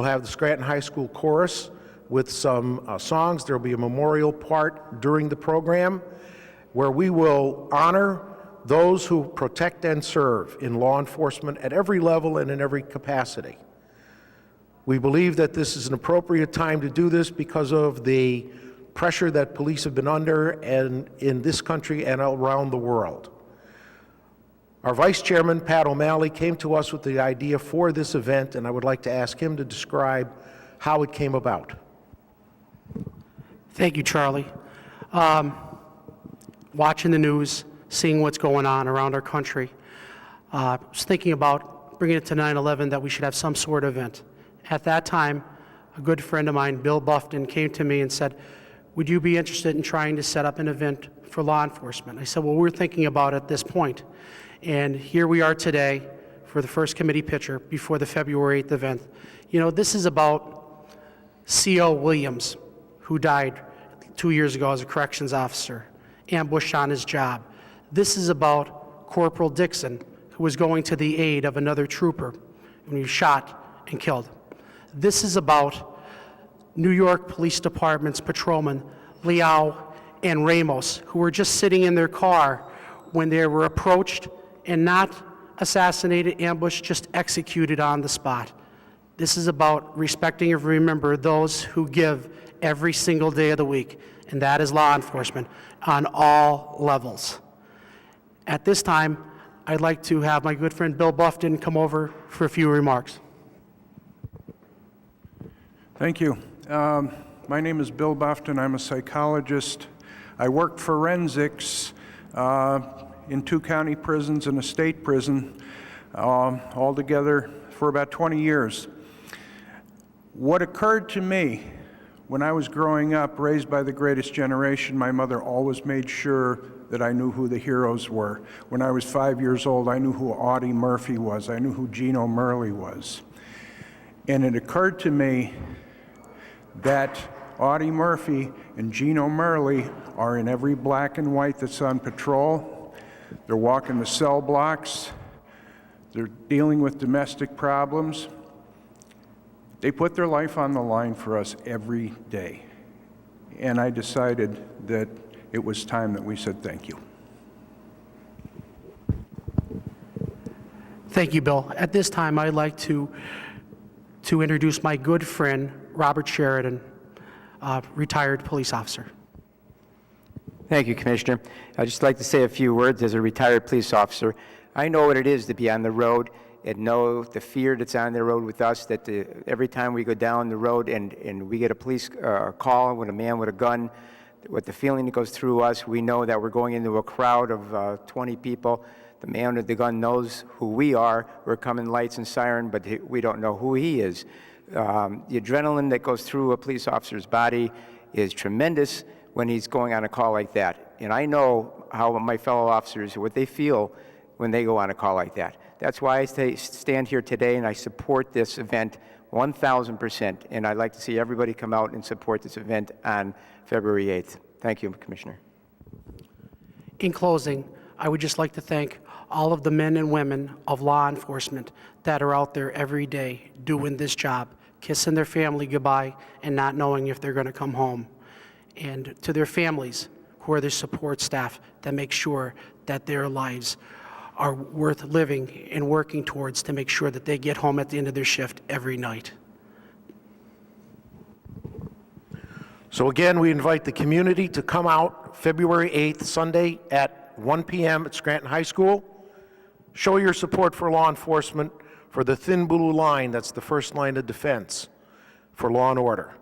We'll have the Scranton High School Chorus with some songs. There will be a memorial part during the program where we will honor those who protect and serve in law enforcement at every level and in every capacity. We believe that this is an appropriate time to do this because of the pressure that police have been under and in this country and around the world. Our Vice Chairman, Pat O'Malley, came to us with the idea for this event, and I would like to ask him to describe how it came about. Thank you, Charlie. Watching the news, seeing what's going on around our country, was thinking about bringing it to 9/11 that we should have some sort of event. At that time, a good friend of mine, Bill Buffton, came to me and said, would you be interested in trying to set up an event for law enforcement? I said, well, we're thinking about it at this point. And here we are today for the first committee picture before the February 8th event. You know, this is about C.O. Williams, who died 2 years ago as a corrections officer, ambushed on his job. This is about Corporal Dixon, who was going to the aid of another trooper when he was shot and killed. This is about New York Police Department's patrolmen, Liao and Ramos, who were just sitting in their car when they were approached and not assassinated, ambushed, just executed on the spot. This is about respecting and remember those who give every single day of the week, and that is law enforcement on all levels. At this time, I'd like to have my good friend Bill Buffton come over for a few remarks. Thank you. My name is Bill Buffton. I'm a psychologist. I worked forensics in 2 county prisons and a state prison, all together for about 20 years. What occurred to me when I was growing up, raised by the greatest generation, my mother always made sure that I knew who the heroes were. When I was 5 years old, I knew who Audie Murphy was. I knew who Gino Murley was. And it occurred to me that Audie Murphy and Gino Murley are in every black and white that's on patrol. They're walking the cell blocks. They're dealing with domestic problems. They put their life on the line for us every day. And I decided that it was time that we said thank you. Thank you, Bill. At this time, I'd like to introduce my good friend, Robert Sheridan, retired police officer. Thank you, Commissioner. I'd just like to say a few words as a retired police officer. I know what it is to be on the road and know the fear that's on the road with us, that every time we go down the road and we get a police call with a man with a gun, with the feeling that goes through us, we know that we're going into a crowd of 20 people. The man with the gun knows who we are. We're coming lights and siren, but we don't know who he is. The adrenaline that goes through a police officer's body is tremendous when he's going on a call like that. And I know how my fellow officers, what they feel when they go on a call like that. That's why I stand here today and I support this event 1,000%. And I'd like to see everybody come out and support this event on February 8th. Thank you, Commissioner. In closing, I would just like to thank all of the men and women of law enforcement that are out there every day doing this job, kissing their family goodbye and not knowing if they're going to come home. And to their families, who are their support staff, that make sure that their lives are worth living and working towards to make sure that they get home at the end of their shift every night. So again, we invite the community to come out February 8th, Sunday at 1 p.m. at Scranton High School. Show your support for law enforcement, for the thin blue line that's the first line of defense for law and order.